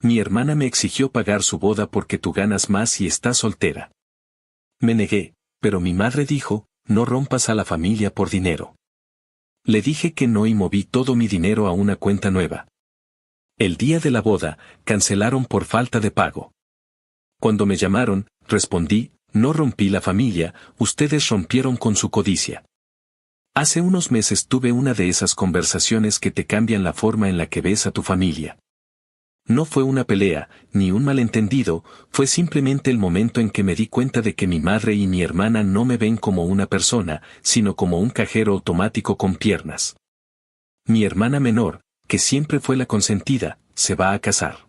Mi hermana me exigió pagar su boda porque tú ganas más y estás soltera. Me negué, pero mi madre dijo, no rompas a la familia por dinero. Le dije que no y moví todo mi dinero a una cuenta nueva. El día de la boda, cancelaron por falta de pago. Cuando me llamaron, respondí, no rompí la familia, ustedes rompieron con su codicia. Hace unos meses tuve una de esas conversaciones que te cambian la forma en la que ves a tu familia. No fue una pelea, ni un malentendido, fue simplemente el momento en que me di cuenta de que mi madre y mi hermana no me ven como una persona, sino como un cajero automático con piernas. Mi hermana menor, que siempre fue la consentida, se va a casar.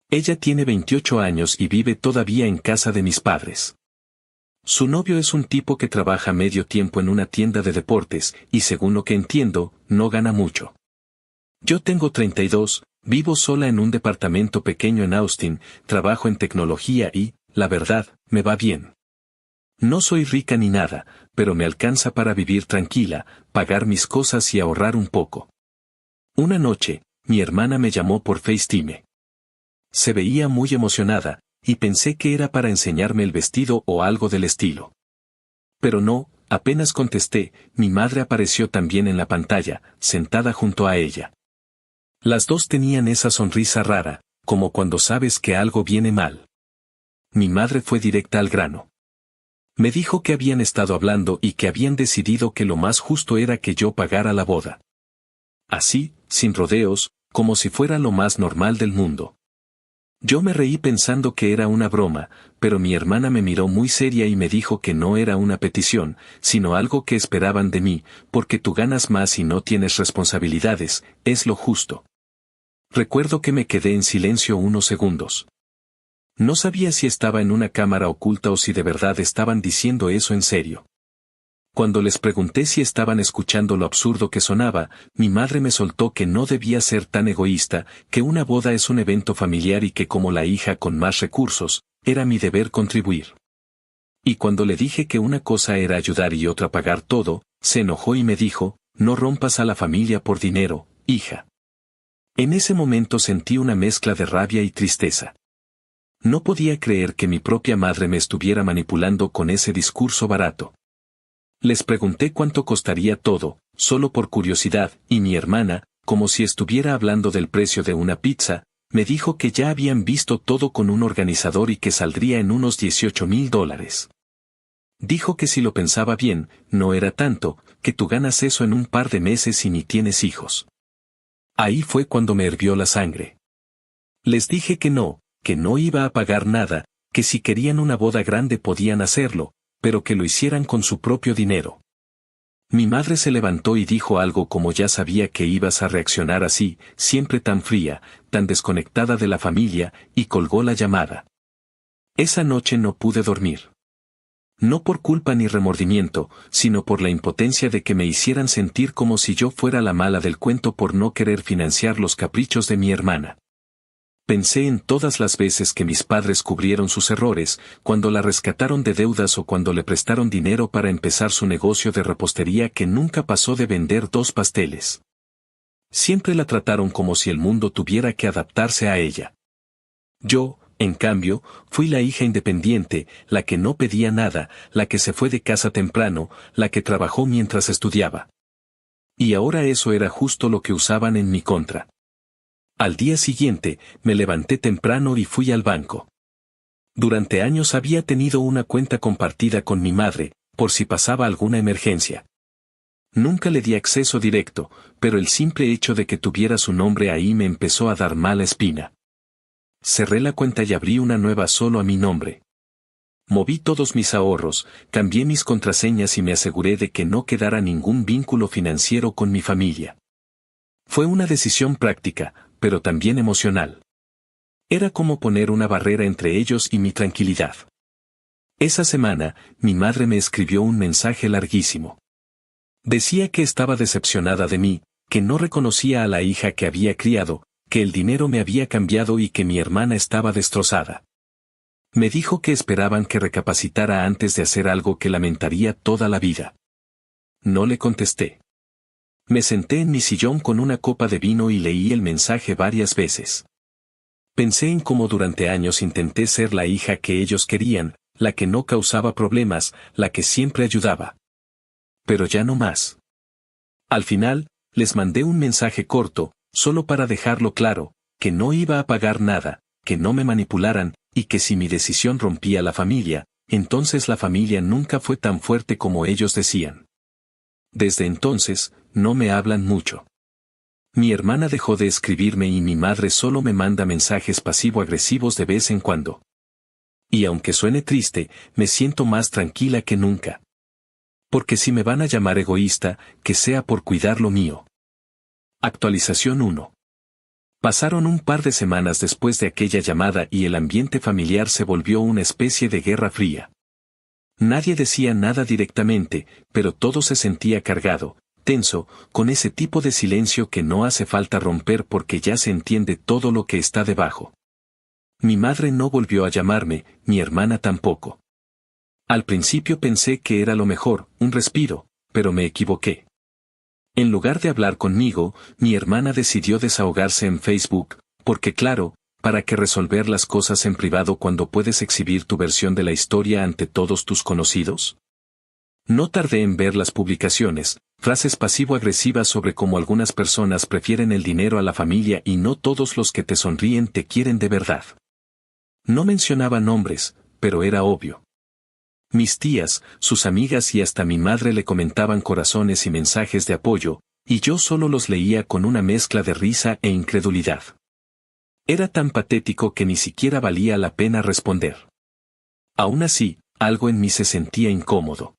Ella tiene 28 años y vive todavía en casa de mis padres. Su novio es un tipo que trabaja medio tiempo en una tienda de deportes, y según lo que entiendo, no gana mucho. Yo tengo 32, vivo sola en un departamento pequeño en Austin, trabajo en tecnología y, la verdad, me va bien. No soy rica ni nada, pero me alcanza para vivir tranquila, pagar mis cosas y ahorrar un poco. Una noche, mi hermana me llamó por FaceTime. Se veía muy emocionada, y pensé que era para enseñarme el vestido o algo del estilo. Pero no, apenas contesté, mi madre apareció también en la pantalla, sentada junto a ella. Las dos tenían esa sonrisa rara, como cuando sabes que algo viene mal. Mi madre fue directa al grano. Me dijo que habían estado hablando y que habían decidido que lo más justo era que yo pagara la boda. Así, sin rodeos, como si fuera lo más normal del mundo. Yo me reí pensando que era una broma, pero mi hermana me miró muy seria y me dijo que no era una petición, sino algo que esperaban de mí, porque tú ganas más y no tienes responsabilidades, es lo justo. Recuerdo que me quedé en silencio unos segundos. No sabía si estaba en una cámara oculta o si de verdad estaban diciendo eso en serio. Cuando les pregunté si estaban escuchando lo absurdo que sonaba, mi madre me soltó que no debía ser tan egoísta, que una boda es un evento familiar y que como la hija con más recursos, era mi deber contribuir. Y cuando le dije que una cosa era ayudar y otra pagar todo, se enojó y me dijo, no rompas a la familia por dinero, hija. En ese momento sentí una mezcla de rabia y tristeza. No podía creer que mi propia madre me estuviera manipulando con ese discurso barato. Les pregunté cuánto costaría todo, solo por curiosidad, y mi hermana, como si estuviera hablando del precio de una pizza, me dijo que ya habían visto todo con un organizador y que saldría en unos $18,000. Dijo que si lo pensaba bien, no era tanto, que tú ganas eso en un par de meses y ni tienes hijos. Ahí fue cuando me hirvió la sangre. Les dije que no iba a pagar nada, que si querían una boda grande podían hacerlo, pero que lo hicieran con su propio dinero. Mi madre se levantó y dijo algo como ya sabía que ibas a reaccionar así, siempre tan fría, tan desconectada de la familia, y colgó la llamada. Esa noche no pude dormir. No por culpa ni remordimiento, sino por la impotencia de que me hicieran sentir como si yo fuera la mala del cuento por no querer financiar los caprichos de mi hermana. Pensé en todas las veces que mis padres cubrieron sus errores, cuando la rescataron de deudas o cuando le prestaron dinero para empezar su negocio de repostería que nunca pasó de vender 2 pasteles. Siempre la trataron como si el mundo tuviera que adaptarse a ella. Yo, en cambio, fui la hija independiente, la que no pedía nada, la que se fue de casa temprano, la que trabajó mientras estudiaba. Y ahora eso era justo lo que usaban en mi contra. Al día siguiente, me levanté temprano y fui al banco. Durante años había tenido una cuenta compartida con mi madre, por si pasaba alguna emergencia. Nunca le di acceso directo, pero el simple hecho de que tuviera su nombre ahí me empezó a dar mala espina. Cerré la cuenta y abrí una nueva solo a mi nombre. Moví todos mis ahorros, cambié mis contraseñas y me aseguré de que no quedara ningún vínculo financiero con mi familia. Fue una decisión práctica, pero también emocional. Era como poner una barrera entre ellos y mi tranquilidad. Esa semana, mi madre me escribió un mensaje larguísimo. Decía que estaba decepcionada de mí, que no reconocía a la hija que había criado, que el dinero me había cambiado y que mi hermana estaba destrozada. Me dijo que esperaban que recapacitara antes de hacer algo que lamentaría toda la vida. No le contesté. Me senté en mi sillón con una copa de vino y leí el mensaje varias veces. Pensé en cómo durante años intenté ser la hija que ellos querían, la que no causaba problemas, la que siempre ayudaba. Pero ya no más. Al final, les mandé un mensaje corto, solo para dejarlo claro, que no iba a pagar nada, que no me manipularan, y que si mi decisión rompía la familia, entonces la familia nunca fue tan fuerte como ellos decían. Desde entonces, no me hablan mucho. Mi hermana dejó de escribirme y mi madre solo me manda mensajes pasivo-agresivos de vez en cuando. Y aunque suene triste, me siento más tranquila que nunca. Porque si me van a llamar egoísta, que sea por cuidar lo mío. Actualización 1. Pasaron un par de semanas después de aquella llamada y el ambiente familiar se volvió una especie de guerra fría. Nadie decía nada directamente, pero todo se sentía cargado, tenso, con ese tipo de silencio que no hace falta romper porque ya se entiende todo lo que está debajo. Mi madre no volvió a llamarme, mi hermana tampoco. Al principio pensé que era lo mejor, un respiro, pero me equivoqué. En lugar de hablar conmigo, mi hermana decidió desahogarse en Facebook, porque claro, ¿para qué resolver las cosas en privado cuando puedes exhibir tu versión de la historia ante todos tus conocidos? No tardé en ver las publicaciones, frases pasivo-agresivas sobre cómo algunas personas prefieren el dinero a la familia y no todos los que te sonríen te quieren de verdad. No mencionaba nombres, pero era obvio. Mis tías, sus amigas y hasta mi madre le comentaban corazones y mensajes de apoyo, y yo solo los leía con una mezcla de risa e incredulidad. Era tan patético que ni siquiera valía la pena responder. Aún así, algo en mí se sentía incómodo.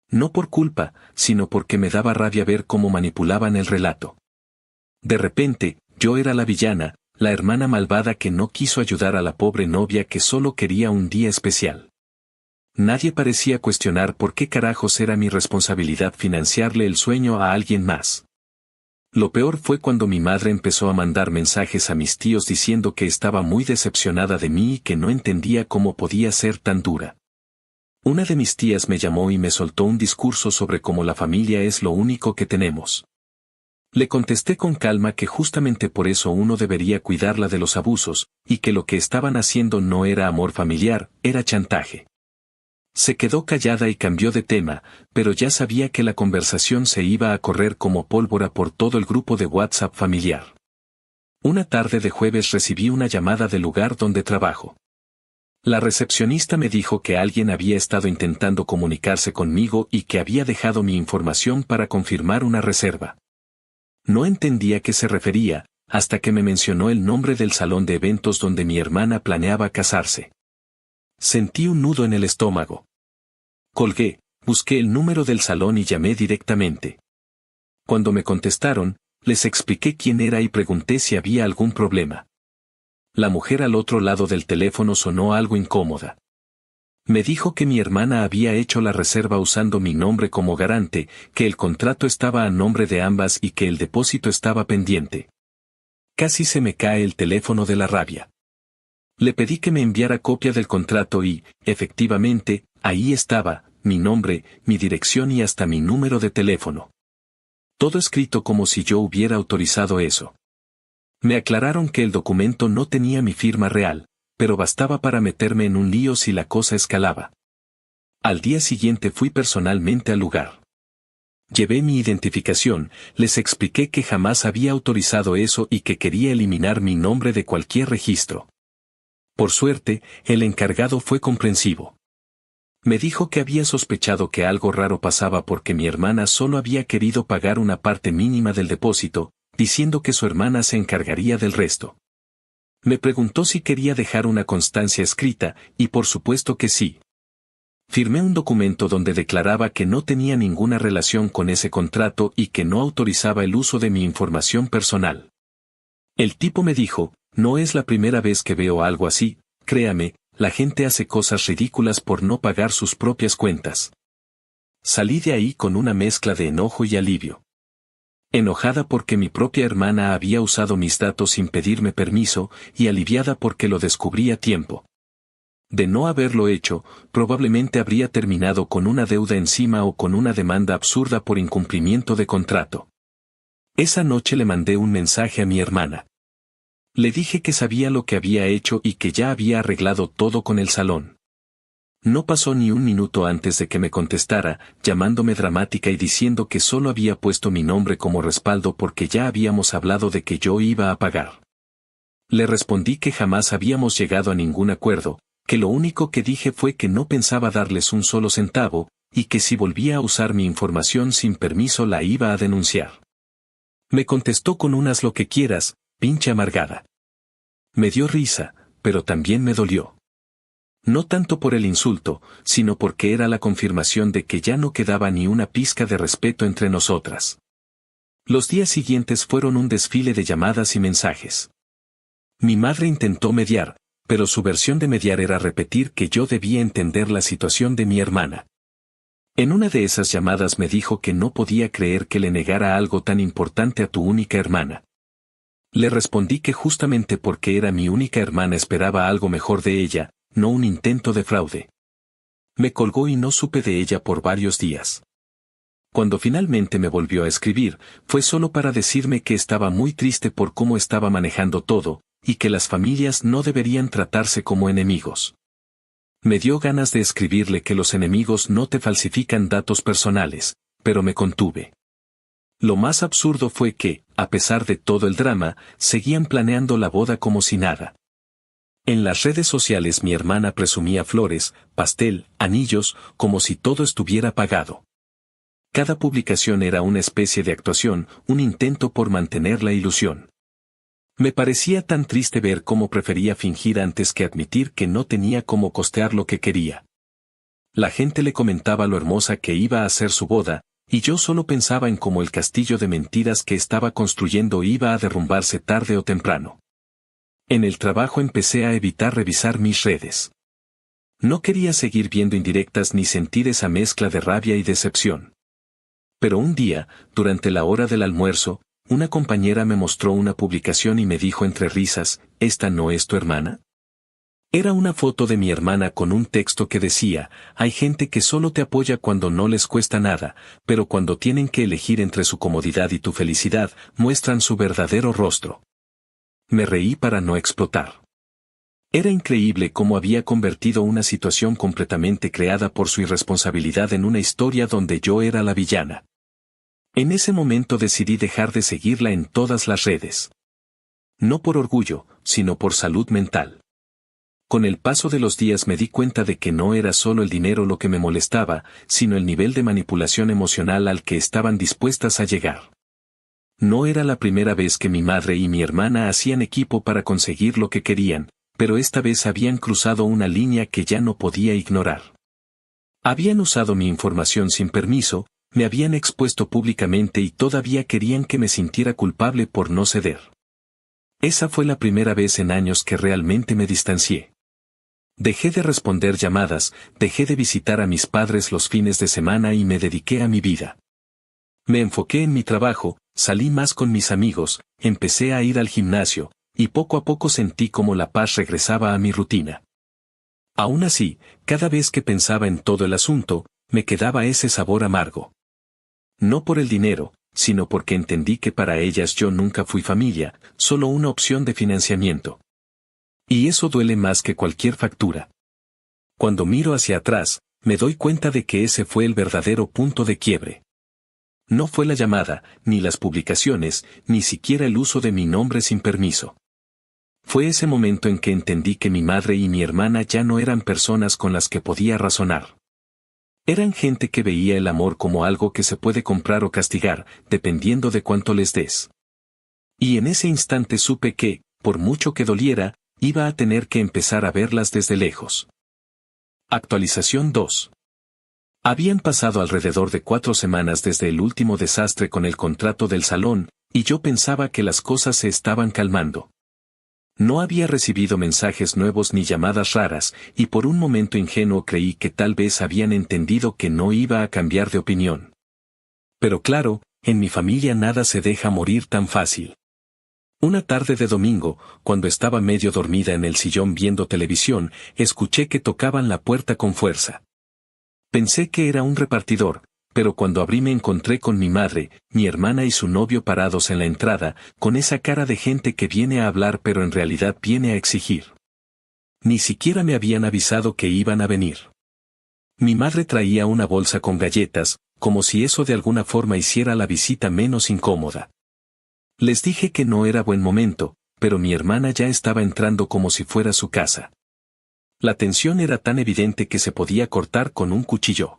No por culpa, sino porque me daba rabia ver cómo manipulaban el relato. De repente, yo era la villana, la hermana malvada que no quiso ayudar a la pobre novia que solo quería un día especial. Nadie parecía cuestionar por qué carajos era mi responsabilidad financiarle el sueño a alguien más. Lo peor fue cuando mi madre empezó a mandar mensajes a mis tíos diciendo que estaba muy decepcionada de mí y que no entendía cómo podía ser tan dura. Una de mis tías me llamó y me soltó un discurso sobre cómo la familia es lo único que tenemos. Le contesté con calma que justamente por eso uno debería cuidarla de los abusos, y que lo que estaban haciendo no era amor familiar, era chantaje. Se quedó callada y cambió de tema, pero ya sabía que la conversación se iba a correr como pólvora por todo el grupo de WhatsApp familiar. Una tarde de jueves recibí una llamada del lugar donde trabajo. La recepcionista me dijo que alguien había estado intentando comunicarse conmigo y que había dejado mi información para confirmar una reserva. No entendía a qué se refería, hasta que me mencionó el nombre del salón de eventos donde mi hermana planeaba casarse. Sentí un nudo en el estómago. Colgué, busqué el número del salón y llamé directamente. Cuando me contestaron, les expliqué quién era y pregunté si había algún problema. La mujer al otro lado del teléfono sonó algo incómoda. Me dijo que mi hermana había hecho la reserva usando mi nombre como garante, que el contrato estaba a nombre de ambas y que el depósito estaba pendiente. Casi se me cae el teléfono de la rabia. Le pedí que me enviara copia del contrato y, efectivamente, ahí estaba, mi nombre, mi dirección y hasta mi número de teléfono. Todo escrito como si yo hubiera autorizado eso. Me aclararon que el documento no tenía mi firma real, pero bastaba para meterme en un lío si la cosa escalaba. Al día siguiente fui personalmente al lugar. Llevé mi identificación, les expliqué que jamás había autorizado eso y que quería eliminar mi nombre de cualquier registro. Por suerte, el encargado fue comprensivo. Me dijo que había sospechado que algo raro pasaba porque mi hermana solo había querido pagar una parte mínima del depósito, diciendo que su hermana se encargaría del resto. Me preguntó si quería dejar una constancia escrita, y por supuesto que sí. Firmé un documento donde declaraba que no tenía ninguna relación con ese contrato y que no autorizaba el uso de mi información personal. El tipo me dijo, no es la primera vez que veo algo así, créame, la gente hace cosas ridículas por no pagar sus propias cuentas. Salí de ahí con una mezcla de enojo y alivio. Enojada porque mi propia hermana había usado mis datos sin pedirme permiso, y aliviada porque lo descubrí a tiempo. De no haberlo hecho, probablemente habría terminado con una deuda encima o con una demanda absurda por incumplimiento de contrato. Esa noche le mandé un mensaje a mi hermana. Le dije que sabía lo que había hecho y que ya había arreglado todo con el salón. No pasó ni un minuto antes de que me contestara, llamándome dramática y diciendo que solo había puesto mi nombre como respaldo porque ya habíamos hablado de que yo iba a pagar. Le respondí que jamás habíamos llegado a ningún acuerdo, que lo único que dije fue que no pensaba darles un solo centavo, y que si volvía a usar mi información sin permiso la iba a denunciar. Me contestó con unas lo que quieras, pinche amargada. Me dio risa, pero también me dolió. No tanto por el insulto, sino porque era la confirmación de que ya no quedaba ni una pizca de respeto entre nosotras. Los días siguientes fueron un desfile de llamadas y mensajes. Mi madre intentó mediar, pero su versión de mediar era repetir que yo debía entender la situación de mi hermana. En una de esas llamadas me dijo que no podía creer que le negara algo tan importante a tu única hermana. Le respondí que justamente porque era mi única hermana esperaba algo mejor de ella, no un intento de fraude. Me colgó y no supe de ella por varios días. Cuando finalmente me volvió a escribir, fue solo para decirme que estaba muy triste por cómo estaba manejando todo, y que las familias no deberían tratarse como enemigos. Me dio ganas de escribirle que los enemigos no te falsifican datos personales, pero me contuve. Lo más absurdo fue que, a pesar de todo el drama, seguían planeando la boda como si nada. En las redes sociales mi hermana presumía flores, pastel, anillos, como si todo estuviera pagado. Cada publicación era una especie de actuación, un intento por mantener la ilusión. Me parecía tan triste ver cómo prefería fingir antes que admitir que no tenía cómo costear lo que quería. La gente le comentaba lo hermosa que iba a ser su boda, y yo solo pensaba en cómo el castillo de mentiras que estaba construyendo iba a derrumbarse tarde o temprano. En el trabajo empecé a evitar revisar mis redes. No quería seguir viendo indirectas ni sentir esa mezcla de rabia y decepción. Pero un día, durante la hora del almuerzo, una compañera me mostró una publicación y me dijo entre risas, ¿esta no es tu hermana? Era una foto de mi hermana con un texto que decía, hay gente que solo te apoya cuando no les cuesta nada, pero cuando tienen que elegir entre su comodidad y tu felicidad, muestran su verdadero rostro. Me reí para no explotar. Era increíble cómo había convertido una situación completamente creada por su irresponsabilidad en una historia donde yo era la villana. En ese momento decidí dejar de seguirla en todas las redes. No por orgullo, sino por salud mental. Con el paso de los días me di cuenta de que no era solo el dinero lo que me molestaba, sino el nivel de manipulación emocional al que estaban dispuestas a llegar. No era la primera vez que mi madre y mi hermana hacían equipo para conseguir lo que querían, pero esta vez habían cruzado una línea que ya no podía ignorar. Habían usado mi información sin permiso, me habían expuesto públicamente y todavía querían que me sintiera culpable por no ceder. Esa fue la primera vez en años que realmente me distancié. Dejé de responder llamadas, dejé de visitar a mis padres los fines de semana y me dediqué a mi vida. Me enfoqué en mi trabajo, salí más con mis amigos, empecé a ir al gimnasio, y poco a poco sentí como la paz regresaba a mi rutina. Aún así, cada vez que pensaba en todo el asunto, me quedaba ese sabor amargo. No por el dinero, sino porque entendí que para ellas yo nunca fui familia, solo una opción de financiamiento. Y eso duele más que cualquier factura. Cuando miro hacia atrás, me doy cuenta de que ese fue el verdadero punto de quiebre. No fue la llamada, ni las publicaciones, ni siquiera el uso de mi nombre sin permiso. Fue ese momento en que entendí que mi madre y mi hermana ya no eran personas con las que podía razonar. Eran gente que veía el amor como algo que se puede comprar o castigar, dependiendo de cuánto les des. Y en ese instante supe que, por mucho que doliera, iba a tener que empezar a verlas desde lejos. Actualización 2. Habían pasado alrededor de 4 semanas desde el último desastre con el contrato del salón, y yo pensaba que las cosas se estaban calmando. No había recibido mensajes nuevos ni llamadas raras, y por un momento ingenuo creí que tal vez habían entendido que no iba a cambiar de opinión. Pero claro, en mi familia nada se deja morir tan fácil. Una tarde de domingo, cuando estaba medio dormida en el sillón viendo televisión, escuché que tocaban la puerta con fuerza. Pensé que era un repartidor, pero cuando abrí me encontré con mi madre, mi hermana y su novio parados en la entrada, con esa cara de gente que viene a hablar pero en realidad viene a exigir. Ni siquiera me habían avisado que iban a venir. Mi madre traía una bolsa con galletas, como si eso de alguna forma hiciera la visita menos incómoda. Les dije que no era buen momento, pero mi hermana ya estaba entrando como si fuera su casa. La tensión era tan evidente que se podía cortar con un cuchillo.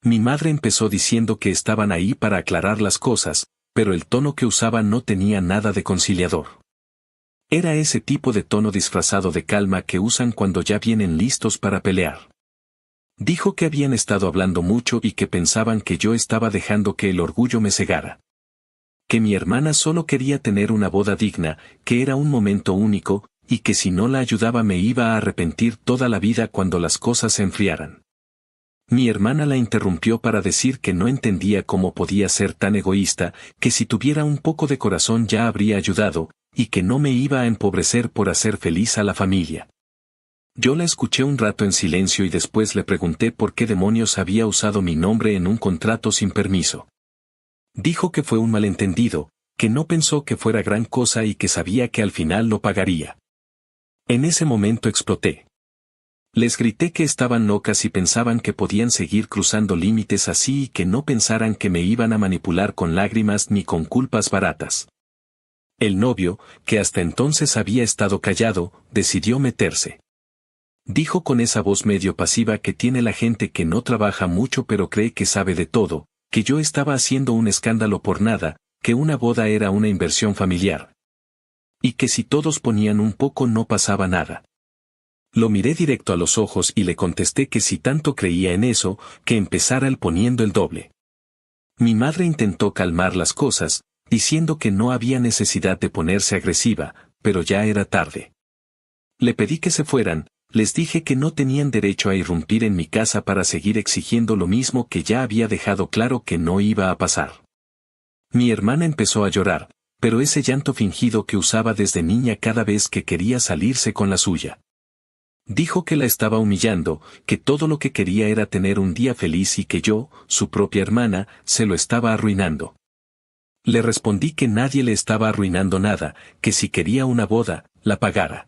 Mi madre empezó diciendo que estaban ahí para aclarar las cosas, pero el tono que usaba no tenía nada de conciliador. Era ese tipo de tono disfrazado de calma que usan cuando ya vienen listos para pelear. Dijo que habían estado hablando mucho y que pensaban que yo estaba dejando que el orgullo me cegara. Que mi hermana solo quería tener una boda digna, que era un momento único, y que si no la ayudaba me iba a arrepentir toda la vida cuando las cosas se enfriaran. Mi hermana la interrumpió para decir que no entendía cómo podía ser tan egoísta, que si tuviera un poco de corazón ya habría ayudado, y que no me iba a empobrecer por hacer feliz a la familia. Yo la escuché un rato en silencio y después le pregunté por qué demonios había usado mi nombre en un contrato sin permiso. Dijo que fue un malentendido, que no pensó que fuera gran cosa y que sabía que al final lo pagaría. En ese momento exploté. Les grité que estaban locas y pensaban que podían seguir cruzando límites así y que no pensaran que me iban a manipular con lágrimas ni con culpas baratas. El novio, que hasta entonces había estado callado, decidió meterse. Dijo con esa voz medio pasiva que tiene la gente que no trabaja mucho pero cree que sabe de todo, que yo estaba haciendo un escándalo por nada, que una boda era una inversión familiar. Y que si todos ponían un poco no pasaba nada. Lo miré directo a los ojos y le contesté que si tanto creía en eso, que empezara él poniendo el doble. Mi madre intentó calmar las cosas, diciendo que no había necesidad de ponerse agresiva, pero ya era tarde. Le pedí que se fueran, les dije que no tenían derecho a irrumpir en mi casa para seguir exigiendo lo mismo que ya había dejado claro que no iba a pasar. Mi hermana empezó a llorar, pero ese llanto fingido que usaba desde niña cada vez que quería salirse con la suya. Dijo que la estaba humillando, que todo lo que quería era tener un día feliz y que yo, su propia hermana, se lo estaba arruinando. Le respondí que nadie le estaba arruinando nada, que si quería una boda, la pagara.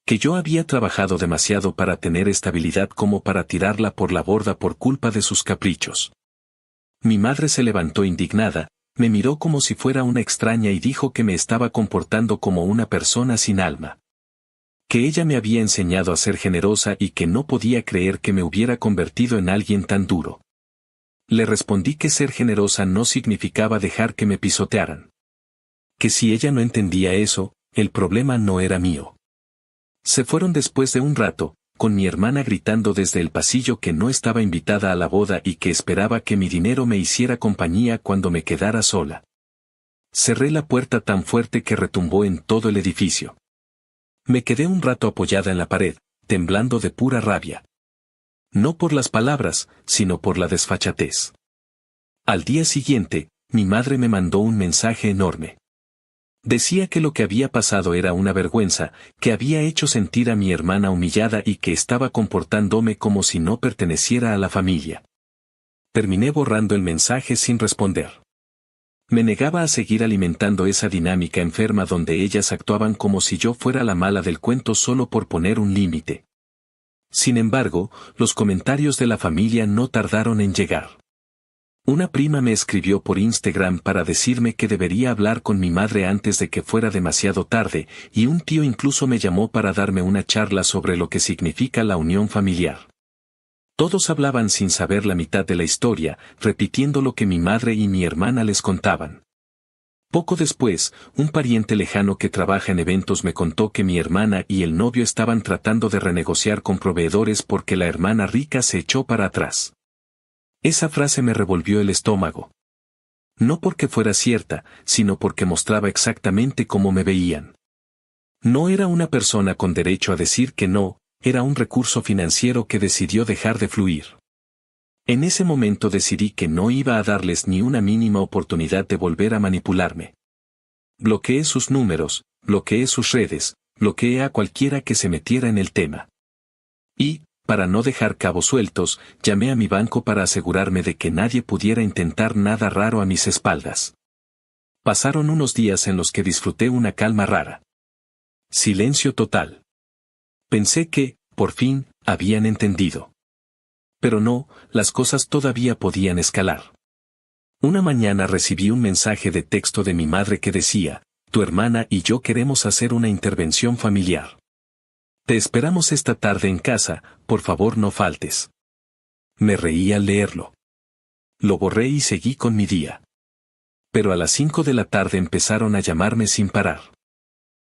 Que yo había trabajado demasiado para tener estabilidad como para tirarla por la borda por culpa de sus caprichos. Mi madre se levantó indignada, me miró como si fuera una extraña y dijo que me estaba comportando como una persona sin alma. Que ella me había enseñado a ser generosa y que no podía creer que me hubiera convertido en alguien tan duro. Le respondí que ser generosa no significaba dejar que me pisotearan. Que si ella no entendía eso, el problema no era mío. Se fueron después de un rato, con mi hermana gritando desde el pasillo que no estaba invitada a la boda y que esperaba que mi dinero me hiciera compañía cuando me quedara sola. Cerré la puerta tan fuerte que retumbó en todo el edificio. Me quedé un rato apoyada en la pared, temblando de pura rabia. No por las palabras, sino por la desfachatez. Al día siguiente, mi madre me mandó un mensaje enorme. Decía que lo que había pasado era una vergüenza, que había hecho sentir a mi hermana humillada y que estaba comportándome como si no perteneciera a la familia. Terminé borrando el mensaje sin responder. Me negaba a seguir alimentando esa dinámica enferma donde ellas actuaban como si yo fuera la mala del cuento solo por poner un límite. Sin embargo, los comentarios de la familia no tardaron en llegar. Una prima me escribió por Instagram para decirme que debería hablar con mi madre antes de que fuera demasiado tarde, y un tío incluso me llamó para darme una charla sobre lo que significa la unión familiar. Todos hablaban sin saber la mitad de la historia, repitiendo lo que mi madre y mi hermana les contaban. Poco después, un pariente lejano que trabaja en eventos me contó que mi hermana y el novio estaban tratando de renegociar con proveedores porque la hermana rica se echó para atrás. Esa frase me revolvió el estómago. No porque fuera cierta, sino porque mostraba exactamente cómo me veían. No era una persona con derecho a decir que no, era un recurso financiero que decidió dejar de fluir. En ese momento decidí que no iba a darles ni una mínima oportunidad de volver a manipularme. Bloqueé sus números, bloqueé sus redes, bloqueé a cualquiera que se metiera en el tema. Y, para no dejar cabos sueltos, llamé a mi banco para asegurarme de que nadie pudiera intentar nada raro a mis espaldas. Pasaron unos días en los que disfruté una calma rara. Silencio total. Pensé que, por fin, habían entendido. Pero no, las cosas todavía podían escalar. Una mañana recibí un mensaje de texto de mi madre que decía: tu hermana y yo queremos hacer una intervención familiar. Te esperamos esta tarde en casa, por favor no faltes. Me reí al leerlo. Lo borré y seguí con mi día. Pero a las 5 de la tarde empezaron a llamarme sin parar.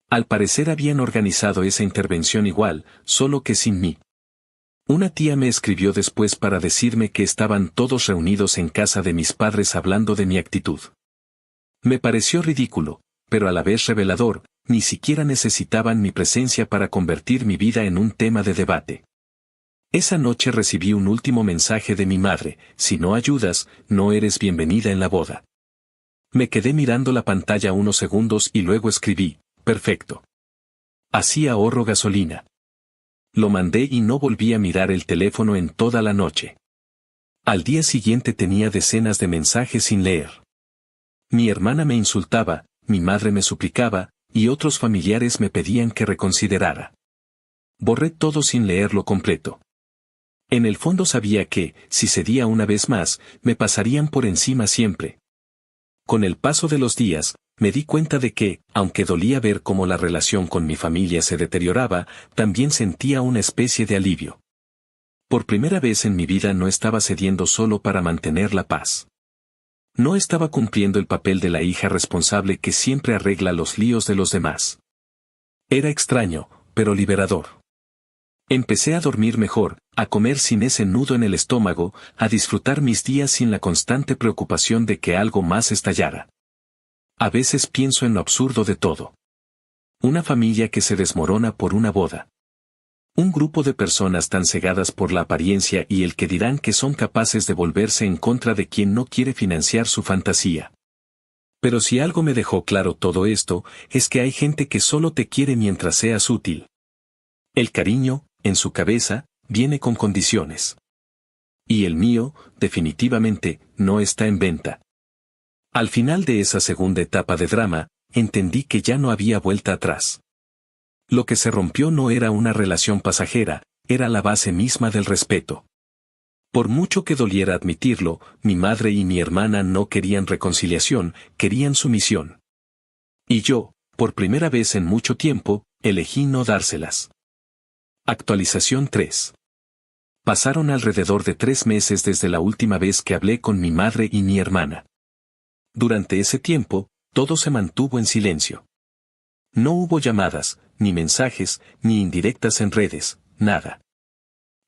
Al parecer habían organizado esa intervención igual, solo que sin mí. Una tía me escribió después para decirme que estaban todos reunidos en casa de mis padres hablando de mi actitud. Me pareció ridículo, pero a la vez revelador, ni siquiera necesitaban mi presencia para convertir mi vida en un tema de debate. Esa noche recibí un último mensaje de mi madre: si no ayudas, no eres bienvenida en la boda. Me quedé mirando la pantalla unos segundos y luego escribí: perfecto. Así ahorro gasolina. Lo mandé y no volví a mirar el teléfono en toda la noche. Al día siguiente tenía decenas de mensajes sin leer. Mi hermana me insultaba, mi madre me suplicaba, y otros familiares me pedían que reconsiderara. Borré todo sin leerlo completo. En el fondo sabía que, si cedía una vez más, me pasarían por encima siempre. Con el paso de los días, me di cuenta de que, aunque dolía ver cómo la relación con mi familia se deterioraba, también sentía una especie de alivio. Por primera vez en mi vida no estaba cediendo solo para mantener la paz. No estaba cumpliendo el papel de la hija responsable que siempre arregla los líos de los demás. Era extraño, pero liberador. Empecé a dormir mejor, a comer sin ese nudo en el estómago, a disfrutar mis días sin la constante preocupación de que algo más estallara. A veces pienso en lo absurdo de todo. Una familia que se desmorona por una boda. Un grupo de personas tan cegadas por la apariencia y el que dirán que son capaces de volverse en contra de quien no quiere financiar su fantasía. Pero si algo me dejó claro todo esto, es que hay gente que solo te quiere mientras seas útil. El cariño, en su cabeza, viene con condiciones. Y el mío, definitivamente, no está en venta. Al final de esa segunda etapa de drama, entendí que ya no había vuelta atrás. Lo que se rompió no era una relación pasajera, era la base misma del respeto. Por mucho que doliera admitirlo, mi madre y mi hermana no querían reconciliación, querían sumisión. Y yo, por primera vez en mucho tiempo, elegí no dárselas. Actualización 3. Pasaron alrededor de 3 meses desde la última vez que hablé con mi madre y mi hermana. Durante ese tiempo, todo se mantuvo en silencio. No hubo llamadas, ni mensajes, ni indirectas en redes, nada.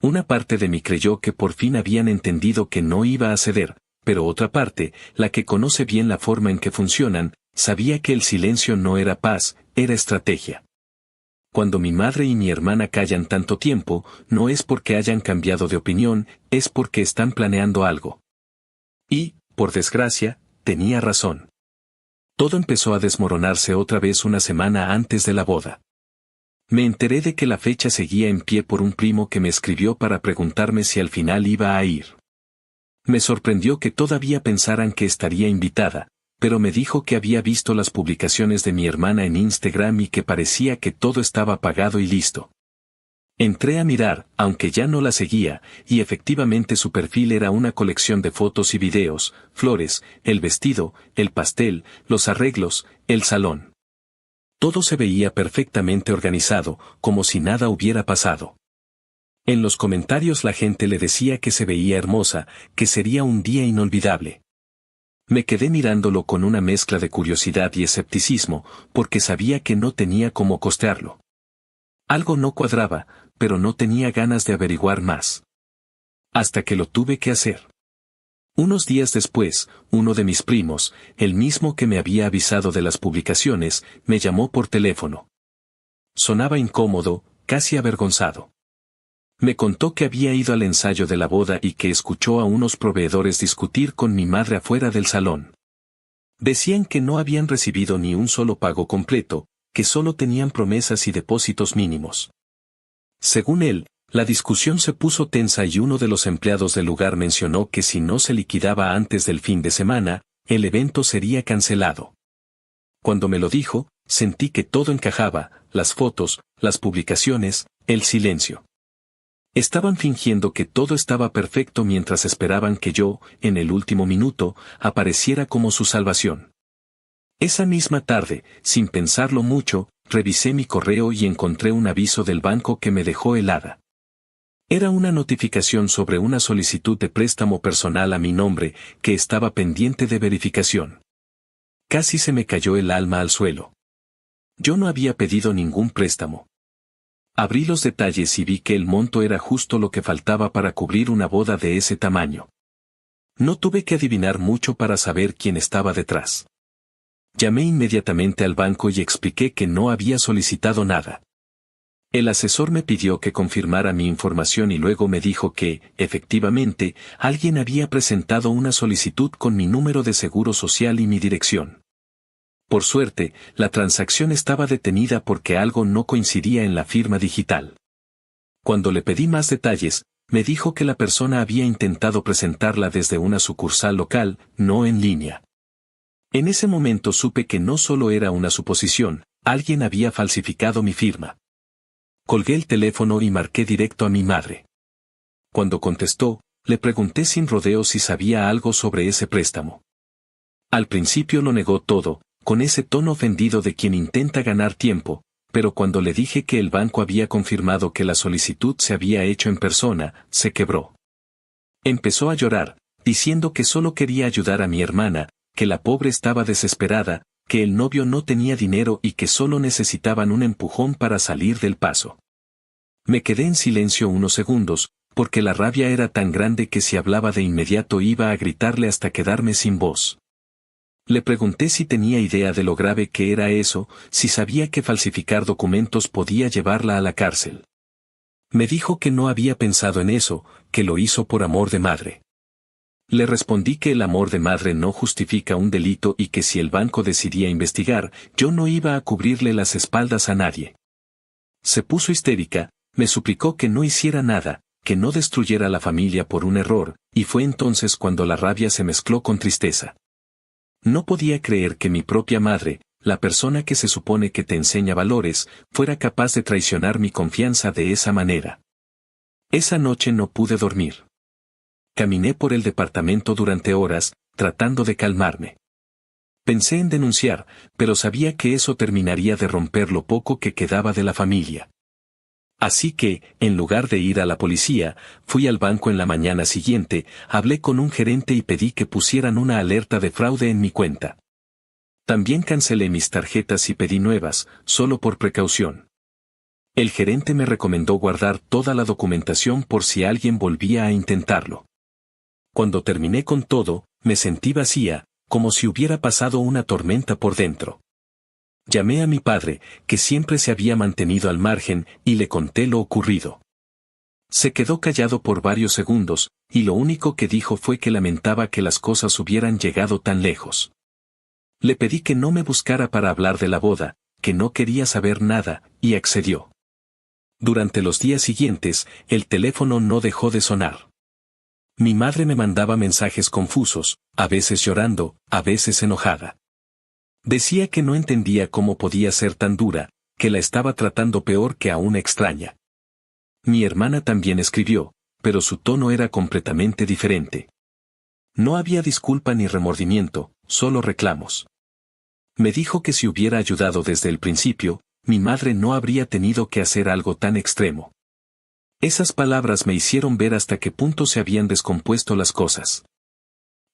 Una parte de mí creyó que por fin habían entendido que no iba a ceder, pero otra parte, la que conoce bien la forma en que funcionan, sabía que el silencio no era paz, era estrategia. Cuando mi madre y mi hermana callan tanto tiempo, no es porque hayan cambiado de opinión, es porque están planeando algo. Y, por desgracia, tenía razón. Todo empezó a desmoronarse otra vez una semana antes de la boda. Me enteré de que la fecha seguía en pie por un primo que me escribió para preguntarme si al final iba a ir. Me sorprendió que todavía pensaran que estaría invitada, pero me dijo que había visto las publicaciones de mi hermana en Instagram y que parecía que todo estaba pagado y listo. Entré a mirar, aunque ya no la seguía, y efectivamente su perfil era una colección de fotos y videos, flores, el vestido, el pastel, los arreglos, el salón. Todo se veía perfectamente organizado, como si nada hubiera pasado. En los comentarios la gente le decía que se veía hermosa, que sería un día inolvidable. Me quedé mirándolo con una mezcla de curiosidad y escepticismo, porque sabía que no tenía cómo costearlo. Algo no cuadraba, pero no tenía ganas de averiguar más. Hasta que lo tuve que hacer. Unos días después, uno de mis primos, el mismo que me había avisado de las publicaciones, me llamó por teléfono. Sonaba incómodo, casi avergonzado. Me contó que había ido al ensayo de la boda y que escuchó a unos proveedores discutir con mi madre afuera del salón. Decían que no habían recibido ni un solo pago completo, que solo tenían promesas y depósitos mínimos. Según él, La discusión se puso tensa y uno de los empleados del lugar mencionó que si no se liquidaba antes del fin de semana, el evento sería cancelado. Cuando me lo dijo, sentí que todo encajaba, las fotos, las publicaciones, el silencio. Estaban fingiendo que todo estaba perfecto mientras esperaban que yo, en el último minuto, apareciera como su salvación. Esa misma tarde, sin pensarlo mucho, revisé mi correo y encontré un aviso del banco que me dejó helada. Era una notificación sobre una solicitud de préstamo personal a mi nombre, que estaba pendiente de verificación. Casi se me cayó el alma al suelo. Yo no había pedido ningún préstamo. Abrí los detalles y vi que el monto era justo lo que faltaba para cubrir una boda de ese tamaño. No tuve que adivinar mucho para saber quién estaba detrás. Llamé inmediatamente al banco y expliqué que no había solicitado nada. El asesor me pidió que confirmara mi información y luego me dijo que, efectivamente, alguien había presentado una solicitud con mi número de seguro social y mi dirección. Por suerte, la transacción estaba detenida porque algo no coincidía en la firma digital. Cuando le pedí más detalles, me dijo que la persona había intentado presentarla desde una sucursal local, no en línea. En ese momento supe que no solo era una suposición, alguien había falsificado mi firma. Colgué el teléfono y marqué directo a mi madre. Cuando contestó, le pregunté sin rodeos si sabía algo sobre ese préstamo. Al principio lo negó todo, con ese tono ofendido de quien intenta ganar tiempo, pero cuando le dije que el banco había confirmado que la solicitud se había hecho en persona, se quebró. Empezó a llorar, diciendo que solo quería ayudar a mi hermana, que la pobre estaba desesperada, que el novio no tenía dinero y que solo necesitaban un empujón para salir del paso. Me quedé en silencio unos segundos, porque la rabia era tan grande que si hablaba de inmediato iba a gritarle hasta quedarme sin voz. Le pregunté si tenía idea de lo grave que era eso, si sabía que falsificar documentos podía llevarla a la cárcel. Me dijo que no había pensado en eso, que lo hizo por amor de madre. Le respondí que el amor de madre no justifica un delito y que si el banco decidía investigar, yo no iba a cubrirle las espaldas a nadie. Se puso histérica, me suplicó que no hiciera nada, que no destruyera la familia por un error, y fue entonces cuando la rabia se mezcló con tristeza. No podía creer que mi propia madre, la persona que se supone que te enseña valores, fuera capaz de traicionar mi confianza de esa manera. Esa noche no pude dormir. Caminé por el departamento durante horas, tratando de calmarme. Pensé en denunciar, pero sabía que eso terminaría de romper lo poco que quedaba de la familia. Así que, en lugar de ir a la policía, fui al banco en la mañana siguiente, hablé con un gerente y pedí que pusieran una alerta de fraude en mi cuenta. También cancelé mis tarjetas y pedí nuevas, solo por precaución. El gerente me recomendó guardar toda la documentación por si alguien volvía a intentarlo. Cuando terminé con todo, me sentí vacía, como si hubiera pasado una tormenta por dentro. Llamé a mi padre, que siempre se había mantenido al margen, y le conté lo ocurrido. Se quedó callado por varios segundos, y lo único que dijo fue que lamentaba que las cosas hubieran llegado tan lejos. Le pedí que no me buscara para hablar de la boda, que no quería saber nada, y accedió. Durante los días siguientes, el teléfono no dejó de sonar. Mi madre me mandaba mensajes confusos, a veces llorando, a veces enojada. Decía que no entendía cómo podía ser tan dura, que la estaba tratando peor que a una extraña. Mi hermana también escribió, pero su tono era completamente diferente. No había disculpa ni remordimiento, solo reclamos. Me dijo que si hubiera ayudado desde el principio, mi madre no habría tenido que hacer algo tan extremo. Esas palabras me hicieron ver hasta qué punto se habían descompuesto las cosas.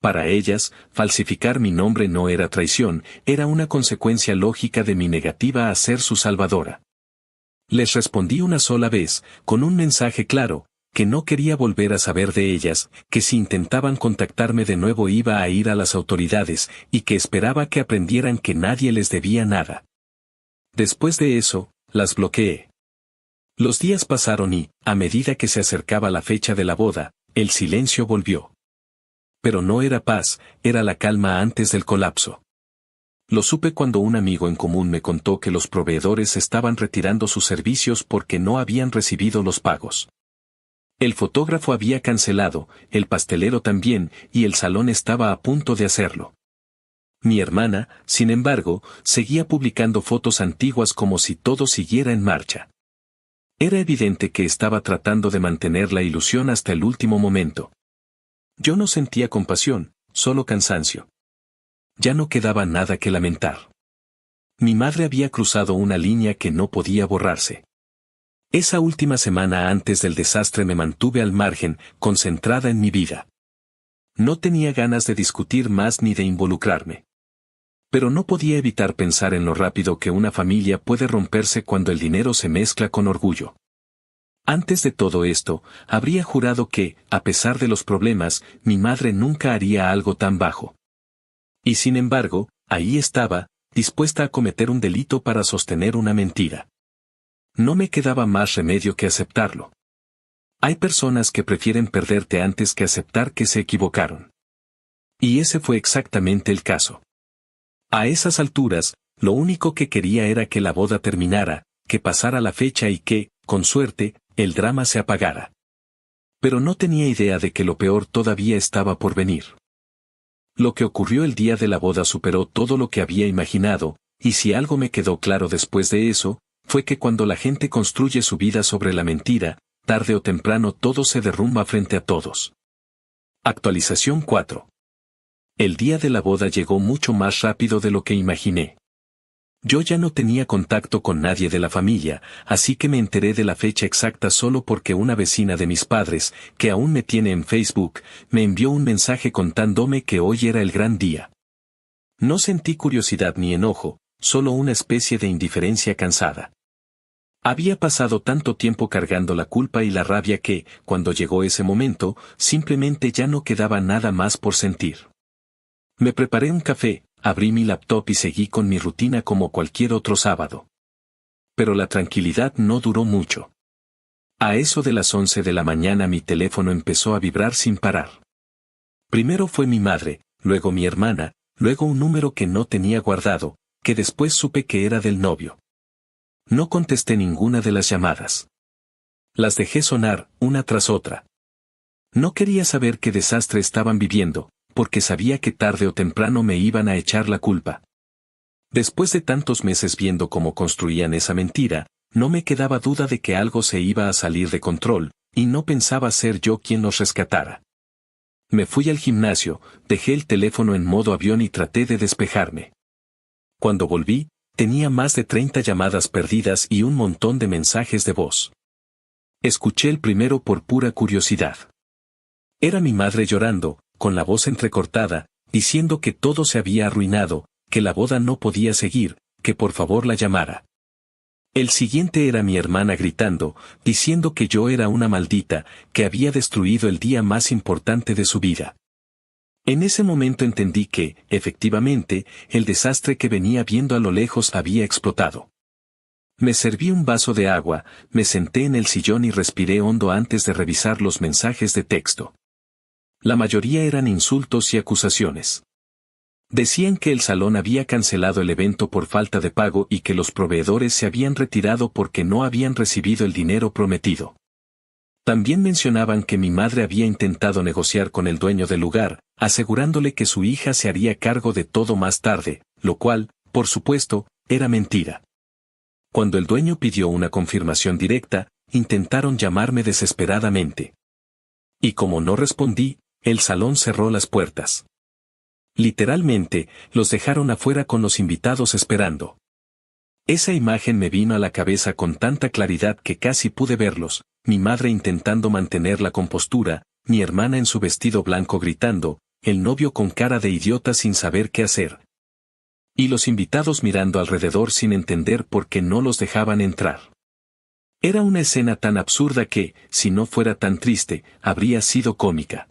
Para ellas, falsificar mi nombre no era traición, era una consecuencia lógica de mi negativa a ser su salvadora. Les respondí una sola vez, con un mensaje claro, que no quería volver a saber de ellas, que si intentaban contactarme de nuevo iba a ir a las autoridades, y que esperaba que aprendieran que nadie les debía nada. Después de eso, las bloqueé. Los días pasaron y, a medida que se acercaba la fecha de la boda, el silencio volvió. Pero no era paz, era la calma antes del colapso. Lo supe cuando un amigo en común me contó que los proveedores estaban retirando sus servicios porque no habían recibido los pagos. El fotógrafo había cancelado, el pastelero también, y el salón estaba a punto de hacerlo. Mi hermana, sin embargo, seguía publicando fotos antiguas como si todo siguiera en marcha. Era evidente que estaba tratando de mantener la ilusión hasta el último momento. Yo no sentía compasión, solo cansancio. Ya no quedaba nada que lamentar. Mi madre había cruzado una línea que no podía borrarse. Esa última semana antes del desastre me mantuve al margen, concentrada en mi vida. No tenía ganas de discutir más ni de involucrarme. Pero no podía evitar pensar en lo rápido que una familia puede romperse cuando el dinero se mezcla con orgullo. Antes de todo esto, habría jurado que, a pesar de los problemas, mi madre nunca haría algo tan bajo. Y sin embargo, ahí estaba, dispuesta a cometer un delito para sostener una mentira. No me quedaba más remedio que aceptarlo. Hay personas que prefieren perderte antes que aceptar que se equivocaron. Y ese fue exactamente el caso. A esas alturas, lo único que quería era que la boda terminara, que pasara la fecha y que, con suerte, el drama se apagara. Pero no tenía idea de que lo peor todavía estaba por venir. Lo que ocurrió el día de la boda superó todo lo que había imaginado, y si algo me quedó claro después de eso, fue que cuando la gente construye su vida sobre la mentira, tarde o temprano todo se derrumba frente a todos. Actualización 4. El día de la boda llegó mucho más rápido de lo que imaginé. Yo ya no tenía contacto con nadie de la familia, así que me enteré de la fecha exacta solo porque una vecina de mis padres, que aún me tiene en Facebook, me envió un mensaje contándome que hoy era el gran día. No sentí curiosidad ni enojo, solo una especie de indiferencia cansada. Había pasado tanto tiempo cargando la culpa y la rabia que, cuando llegó ese momento, simplemente ya no quedaba nada más por sentir. Me preparé un café, abrí mi laptop y seguí con mi rutina como cualquier otro sábado. Pero la tranquilidad no duró mucho. A eso de las 11 de la mañana mi teléfono empezó a vibrar sin parar. Primero fue mi madre, luego mi hermana, luego un número que no tenía guardado, que después supe que era del novio. No contesté ninguna de las llamadas. Las dejé sonar, una tras otra. No quería saber qué desastre estaban viviendo, porque sabía que tarde o temprano me iban a echar la culpa. Después de tantos meses viendo cómo construían esa mentira, no me quedaba duda de que algo se iba a salir de control, y no pensaba ser yo quien los rescatara. Me fui al gimnasio, dejé el teléfono en modo avión y traté de despejarme. Cuando volví, tenía más de 30 llamadas perdidas y un montón de mensajes de voz. Escuché el primero por pura curiosidad. Era mi madre llorando, con la voz entrecortada, diciendo que todo se había arruinado, que la boda no podía seguir, que por favor la llamara. El siguiente era mi hermana gritando, diciendo que yo era una maldita, que había destruido el día más importante de su vida. En ese momento entendí que, efectivamente, el desastre que venía viendo a lo lejos había explotado. Me serví un vaso de agua, me senté en el sillón y respiré hondo antes de revisar los mensajes de texto. La mayoría eran insultos y acusaciones. Decían que el salón había cancelado el evento por falta de pago y que los proveedores se habían retirado porque no habían recibido el dinero prometido. También mencionaban que mi madre había intentado negociar con el dueño del lugar, asegurándole que su hija se haría cargo de todo más tarde, lo cual, por supuesto, era mentira. Cuando el dueño pidió una confirmación directa, intentaron llamarme desesperadamente. Y como no respondí, el salón cerró las puertas. Literalmente, los dejaron afuera con los invitados esperando. Esa imagen me vino a la cabeza con tanta claridad que casi pude verlos, mi madre intentando mantener la compostura, mi hermana en su vestido blanco gritando, el novio con cara de idiota sin saber qué hacer. Y los invitados mirando alrededor sin entender por qué no los dejaban entrar. Era una escena tan absurda que, si no fuera tan triste, habría sido cómica.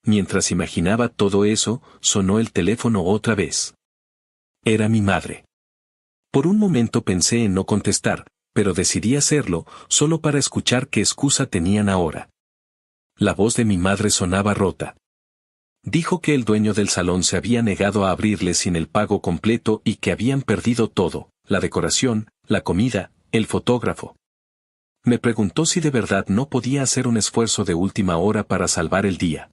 Mientras imaginaba todo eso, sonó el teléfono otra vez. Era mi madre. Por un momento pensé en no contestar, pero decidí hacerlo, solo para escuchar qué excusa tenían ahora. La voz de mi madre sonaba rota. Dijo que el dueño del salón se había negado a abrirle sin el pago completo y que habían perdido todo, la decoración, la comida, el fotógrafo. Me preguntó si de verdad no podía hacer un esfuerzo de última hora para salvar el día.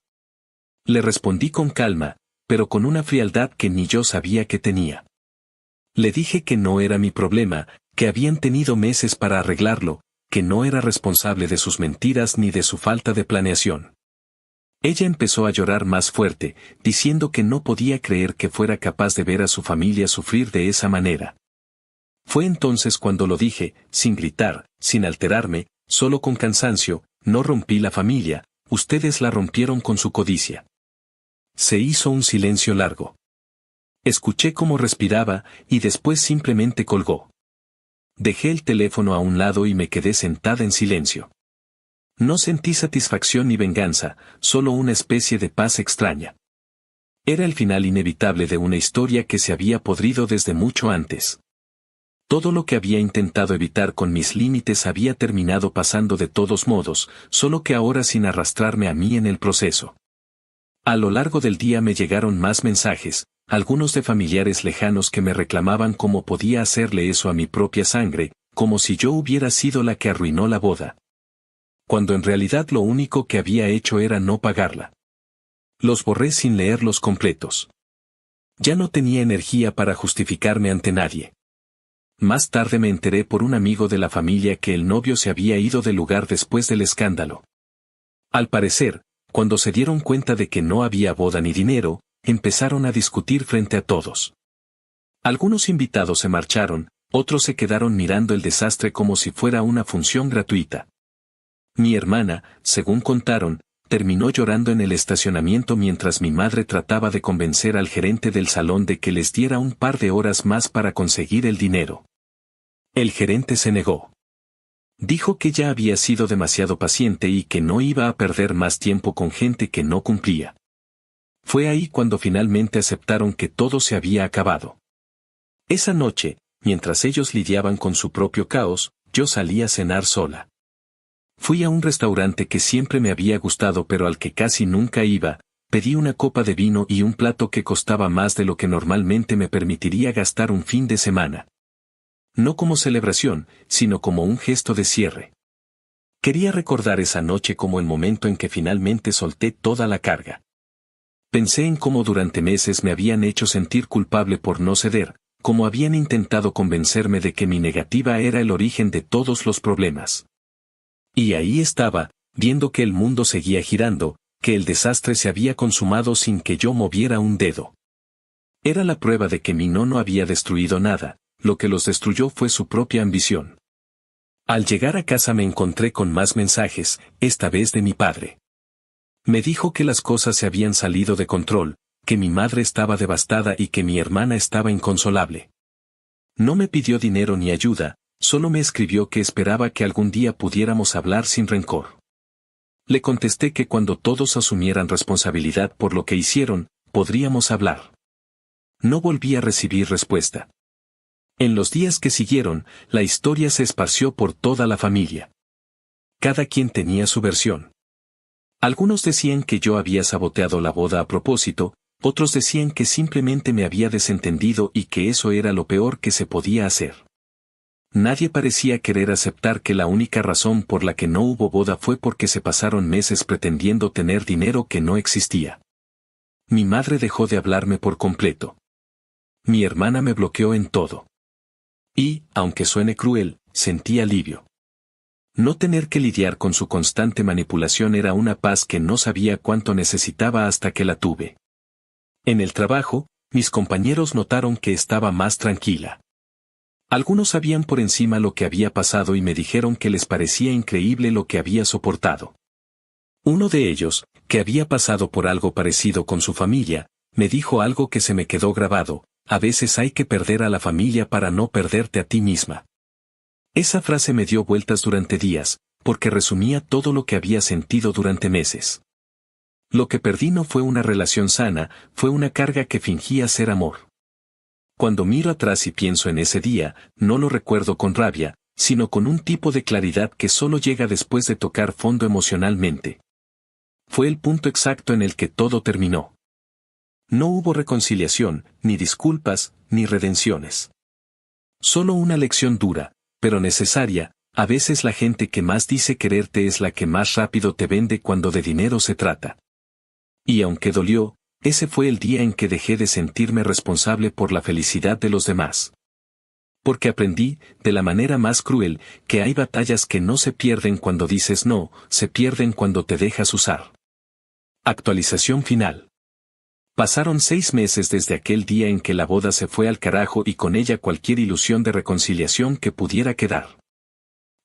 Le respondí con calma, pero con una frialdad que ni yo sabía que tenía. Le dije que no era mi problema, que habían tenido meses para arreglarlo, que no era responsable de sus mentiras ni de su falta de planeación. Ella empezó a llorar más fuerte, diciendo que no podía creer que fuera capaz de ver a su familia sufrir de esa manera. Fue entonces cuando lo dije, sin gritar, sin alterarme, solo con cansancio: no rompí la familia, ustedes la rompieron con su codicia. Se hizo un silencio largo. Escuché cómo respiraba, y después simplemente colgó. Dejé el teléfono a un lado y me quedé sentada en silencio. No sentí satisfacción ni venganza, solo una especie de paz extraña. Era el final inevitable de una historia que se había podrido desde mucho antes. Todo lo que había intentado evitar con mis límites había terminado pasando de todos modos, solo que ahora sin arrastrarme a mí en el proceso. A lo largo del día me llegaron más mensajes, algunos de familiares lejanos que me reclamaban cómo podía hacerle eso a mi propia sangre, como si yo hubiera sido la que arruinó la boda. Cuando en realidad lo único que había hecho era no pagarla. Los borré sin leerlos completos. Ya no tenía energía para justificarme ante nadie. Más tarde me enteré por un amigo de la familia que el novio se había ido del lugar después del escándalo. Al parecer, cuando se dieron cuenta de que no había boda ni dinero, empezaron a discutir frente a todos. Algunos invitados se marcharon, otros se quedaron mirando el desastre como si fuera una función gratuita. Mi hermana, según contaron, terminó llorando en el estacionamiento mientras mi madre trataba de convencer al gerente del salón de que les diera un par de horas más para conseguir el dinero. El gerente se negó. Dijo que ya había sido demasiado paciente y que no iba a perder más tiempo con gente que no cumplía. Fue ahí cuando finalmente aceptaron que todo se había acabado. Esa noche, mientras ellos lidiaban con su propio caos, yo salí a cenar sola. Fui a un restaurante que siempre me había gustado pero al que casi nunca iba, pedí una copa de vino y un plato que costaba más de lo que normalmente me permitiría gastar un fin de semana. No como celebración, sino como un gesto de cierre. Quería recordar esa noche como el momento en que finalmente solté toda la carga. Pensé en cómo durante meses me habían hecho sentir culpable por no ceder, cómo habían intentado convencerme de que mi negativa era el origen de todos los problemas. Y ahí estaba, viendo que el mundo seguía girando, que el desastre se había consumado sin que yo moviera un dedo. Era la prueba de que mi no había destruido nada, lo que los destruyó fue su propia ambición. Al llegar a casa me encontré con más mensajes, esta vez de mi padre. Me dijo que las cosas se habían salido de control, que mi madre estaba devastada y que mi hermana estaba inconsolable. No me pidió dinero ni ayuda, solo me escribió que esperaba que algún día pudiéramos hablar sin rencor. Le contesté que cuando todos asumieran responsabilidad por lo que hicieron, podríamos hablar. No volví a recibir respuesta. En los días que siguieron, la historia se esparció por toda la familia. Cada quien tenía su versión. Algunos decían que yo había saboteado la boda a propósito, otros decían que simplemente me había desentendido y que eso era lo peor que se podía hacer. Nadie parecía querer aceptar que la única razón por la que no hubo boda fue porque se pasaron meses pretendiendo tener dinero que no existía. Mi madre dejó de hablarme por completo. Mi hermana me bloqueó en todo. Y, aunque suene cruel, sentí alivio. No tener que lidiar con su constante manipulación era una paz que no sabía cuánto necesitaba hasta que la tuve. En el trabajo, mis compañeros notaron que estaba más tranquila. Algunos sabían por encima lo que había pasado y me dijeron que les parecía increíble lo que había soportado. Uno de ellos, que había pasado por algo parecido con su familia, me dijo algo que se me quedó grabado: a veces hay que perder a la familia para no perderte a ti misma. Esa frase me dio vueltas durante días, porque resumía todo lo que había sentido durante meses. Lo que perdí no fue una relación sana, fue una carga que fingía ser amor. Cuando miro atrás y pienso en ese día, no lo recuerdo con rabia, sino con un tipo de claridad que solo llega después de tocar fondo emocionalmente. Fue el punto exacto en el que todo terminó. No hubo reconciliación, ni disculpas, ni redenciones. Solo una lección dura, pero necesaria, A veces la gente que más dice quererte es la que más rápido te vende cuando de dinero se trata. Y aunque dolió, ese fue el día en que dejé de sentirme responsable por la felicidad de los demás. Porque aprendí, de la manera más cruel, que hay batallas que no se pierden cuando dices no, se pierden cuando te dejas usar. Actualización final. Pasaron 6 meses desde aquel día en que la boda se fue al carajo y con ella cualquier ilusión de reconciliación que pudiera quedar.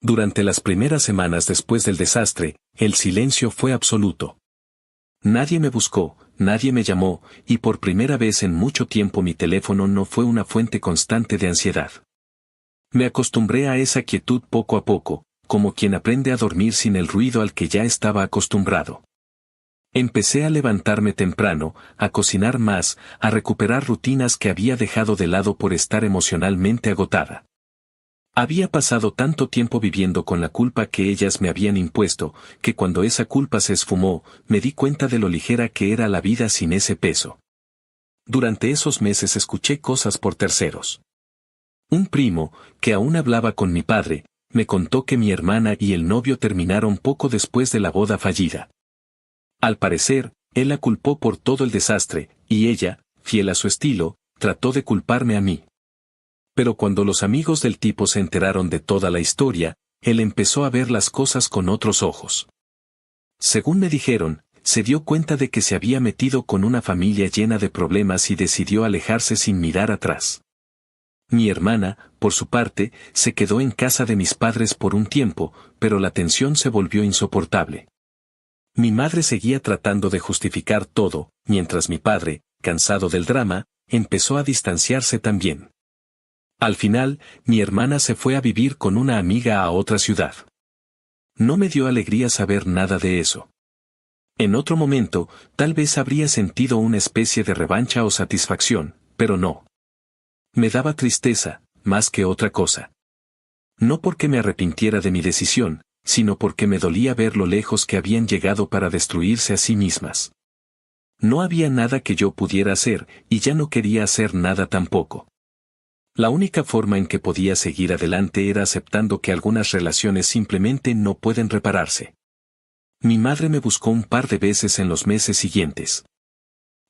Durante las primeras semanas después del desastre, el silencio fue absoluto. Nadie me buscó, nadie me llamó, y por primera vez en mucho tiempo mi teléfono no fue una fuente constante de ansiedad. Me acostumbré a esa quietud poco a poco, como quien aprende a dormir sin el ruido al que ya estaba acostumbrado. Empecé a levantarme temprano, a cocinar más, a recuperar rutinas que había dejado de lado por estar emocionalmente agotada. Había pasado tanto tiempo viviendo con la culpa que ellas me habían impuesto, que cuando esa culpa se esfumó, me di cuenta de lo ligera que era la vida sin ese peso. Durante esos meses escuché cosas por terceros. Un primo, que aún hablaba con mi padre, me contó que mi hermana y el novio terminaron poco después de la boda fallida. Al parecer, él la culpó por todo el desastre, y ella, fiel a su estilo, trató de culparme a mí. Pero cuando los amigos del tipo se enteraron de toda la historia, él empezó a ver las cosas con otros ojos. Según me dijeron, se dio cuenta de que se había metido con una familia llena de problemas y decidió alejarse sin mirar atrás. Mi hermana, por su parte, se quedó en casa de mis padres por un tiempo, pero la tensión se volvió insoportable. Mi madre seguía tratando de justificar todo, mientras mi padre, cansado del drama, empezó a distanciarse también. Al final, mi hermana se fue a vivir con una amiga a otra ciudad. No me dio alegría saber nada de eso. En otro momento, tal vez habría sentido una especie de revancha o satisfacción, pero no. Me daba tristeza, más que otra cosa. No porque me arrepintiera de mi decisión, sino porque me dolía ver lo lejos que habían llegado para destruirse a sí mismas. No había nada que yo pudiera hacer, y ya no quería hacer nada tampoco. La única forma en que podía seguir adelante era aceptando que algunas relaciones simplemente no pueden repararse. Mi madre me buscó un par de veces en los meses siguientes.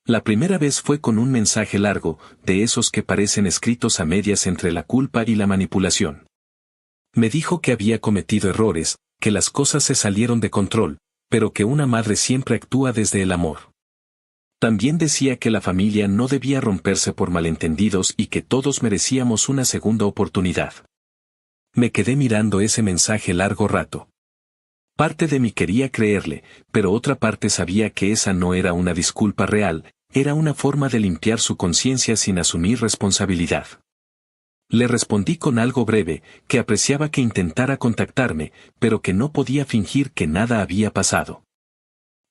La primera vez fue con un mensaje largo, de esos que parecen escritos a medias entre la culpa y la manipulación. Me dijo que había cometido errores, que las cosas se salieron de control, pero que una madre siempre actúa desde el amor. También decía que la familia no debía romperse por malentendidos y que todos merecíamos una segunda oportunidad. Me quedé mirando ese mensaje largo rato. Parte de mí quería creerle, pero otra parte sabía que esa no era una disculpa real, era una forma de limpiar su conciencia sin asumir responsabilidad. Le respondí con algo breve, que apreciaba que intentara contactarme, pero que no podía fingir que nada había pasado.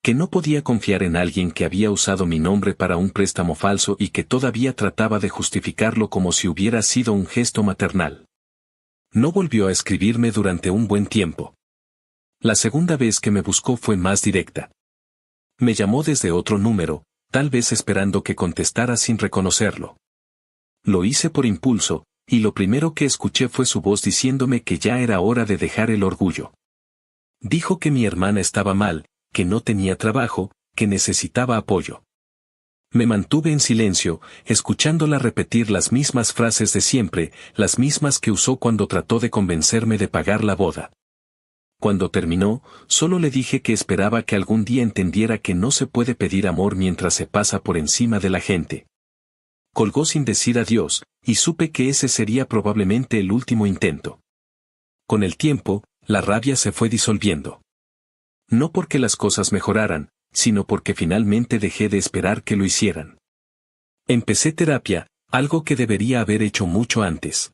Que no podía confiar en alguien que había usado mi nombre para un préstamo falso y que todavía trataba de justificarlo como si hubiera sido un gesto maternal. No volvió a escribirme durante un buen tiempo. La segunda vez que me buscó fue más directa. Me llamó desde otro número, tal vez esperando que contestara sin reconocerlo. Lo hice por impulso, y lo primero que escuché fue su voz diciéndome que ya era hora de dejar el orgullo. Dijo que mi hermana estaba mal, que no tenía trabajo, que necesitaba apoyo. Me mantuve en silencio, escuchándola repetir las mismas frases de siempre, las mismas que usó cuando trató de convencerme de pagar la boda. Cuando terminó, solo le dije que esperaba que algún día entendiera que no se puede pedir amor mientras se pasa por encima de la gente. Colgó sin decir adiós, y supe que ese sería probablemente el último intento. Con el tiempo, la rabia se fue disolviendo. No porque las cosas mejoraran, sino porque finalmente dejé de esperar que lo hicieran. Empecé terapia, algo que debería haber hecho mucho antes.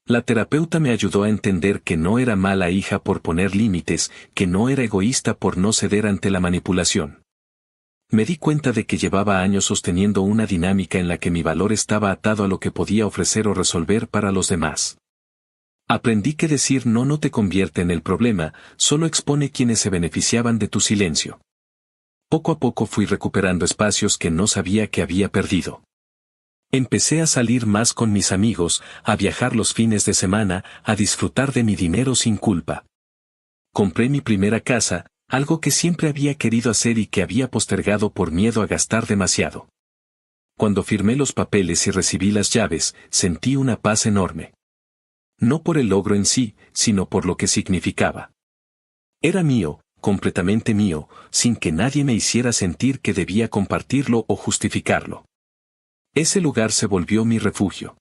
La terapeuta me ayudó a entender que no era mala hija por poner límites, que no era egoísta por no ceder ante la manipulación. Me di cuenta de que llevaba años sosteniendo una dinámica en la que mi valor estaba atado a lo que podía ofrecer o resolver para los demás. Aprendí que decir no te convierte en el problema, solo expone quienes se beneficiaban de tu silencio. Poco a poco fui recuperando espacios que no sabía que había perdido. Empecé a salir más con mis amigos, a viajar los fines de semana, a disfrutar de mi dinero sin culpa. Compré mi primera casa, algo que siempre había querido hacer y que había postergado por miedo a gastar demasiado. Cuando firmé los papeles y recibí las llaves, sentí una paz enorme. No por el logro en sí, sino por lo que significaba. Era mío, completamente mío, sin que nadie me hiciera sentir que debía compartirlo o justificarlo. Ese lugar se volvió mi refugio.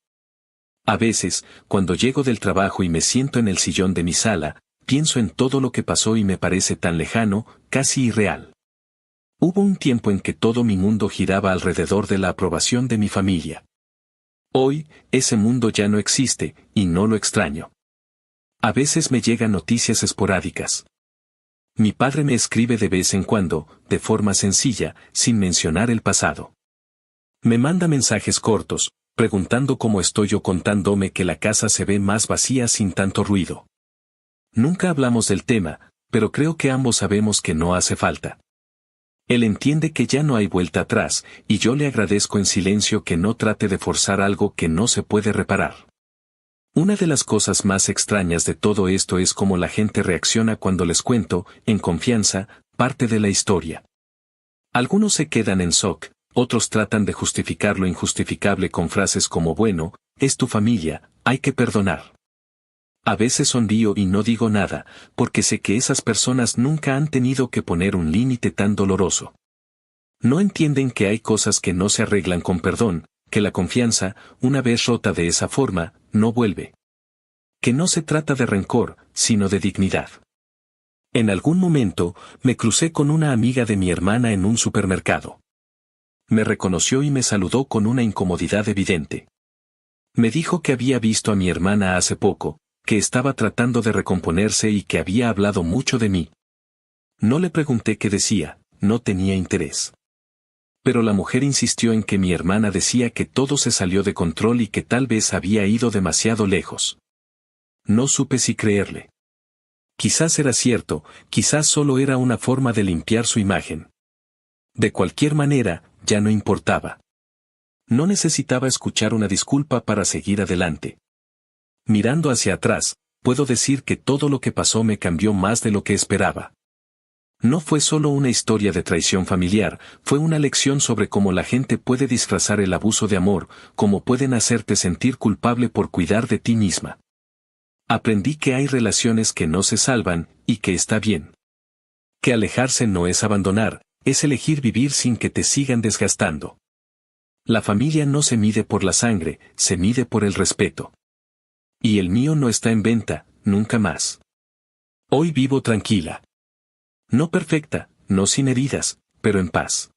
A veces, cuando llego del trabajo y me siento en el sillón de mi sala, pienso en todo lo que pasó y me parece tan lejano, casi irreal. Hubo un tiempo en que todo mi mundo giraba alrededor de la aprobación de mi familia. Hoy, ese mundo ya no existe, y no lo extraño. A veces me llegan noticias esporádicas. Mi padre me escribe de vez en cuando, de forma sencilla, sin mencionar el pasado. Me manda mensajes cortos, preguntando cómo estoy o contándome que la casa se ve más vacía sin tanto ruido. Nunca hablamos del tema, pero creo que ambos sabemos que no hace falta. Él entiende que ya no hay vuelta atrás, y yo le agradezco en silencio que no trate de forzar algo que no se puede reparar. Una de las cosas más extrañas de todo esto es cómo la gente reacciona cuando les cuento, en confianza, parte de la historia. Algunos se quedan en shock, otros tratan de justificar lo injustificable con frases como bueno, es tu familia, hay que perdonar. A veces sonrío y no digo nada, porque sé que esas personas nunca han tenido que poner un límite tan doloroso. No entienden que hay cosas que no se arreglan con perdón, que la confianza, una vez rota de esa forma, no vuelve. Que no se trata de rencor, sino de dignidad. En algún momento, me crucé con una amiga de mi hermana en un supermercado. Me reconoció y me saludó con una incomodidad evidente. Me dijo que había visto a mi hermana hace poco, que estaba tratando de recomponerse y que había hablado mucho de mí. No le pregunté qué decía, no tenía interés. Pero la mujer insistió en que mi hermana decía que todo se salió de control y que tal vez había ido demasiado lejos. No supe si creerle. Quizás era cierto, quizás solo era una forma de limpiar su imagen. De cualquier manera, ya no importaba. No necesitaba escuchar una disculpa para seguir adelante. Mirando hacia atrás, puedo decir que todo lo que pasó me cambió más de lo que esperaba. No fue solo una historia de traición familiar, fue una lección sobre cómo la gente puede disfrazar el abuso de amor, cómo pueden hacerte sentir culpable por cuidar de ti misma. Aprendí que hay relaciones que no se salvan, y que está bien. Que alejarse no es abandonar, es elegir vivir sin que te sigan desgastando. La familia no se mide por la sangre, se mide por el respeto. Y el mío no está en venta, nunca más. Hoy vivo tranquila. No perfecta, no sin heridas, pero en paz.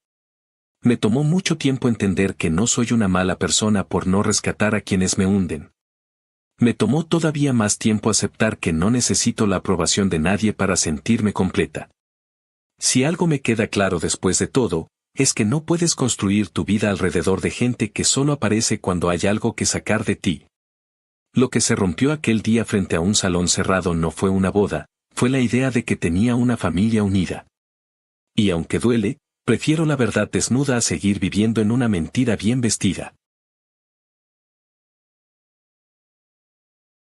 Me tomó mucho tiempo entender que no soy una mala persona por no rescatar a quienes me hunden. Me tomó todavía más tiempo aceptar que no necesito la aprobación de nadie para sentirme completa. Si algo me queda claro después de todo, es que no puedes construir tu vida alrededor de gente que solo aparece cuando hay algo que sacar de ti. Lo que se rompió aquel día frente a un salón cerrado no fue una boda, fue la idea de que tenía una familia unida. Y aunque duele, prefiero la verdad desnuda a seguir viviendo en una mentira bien vestida.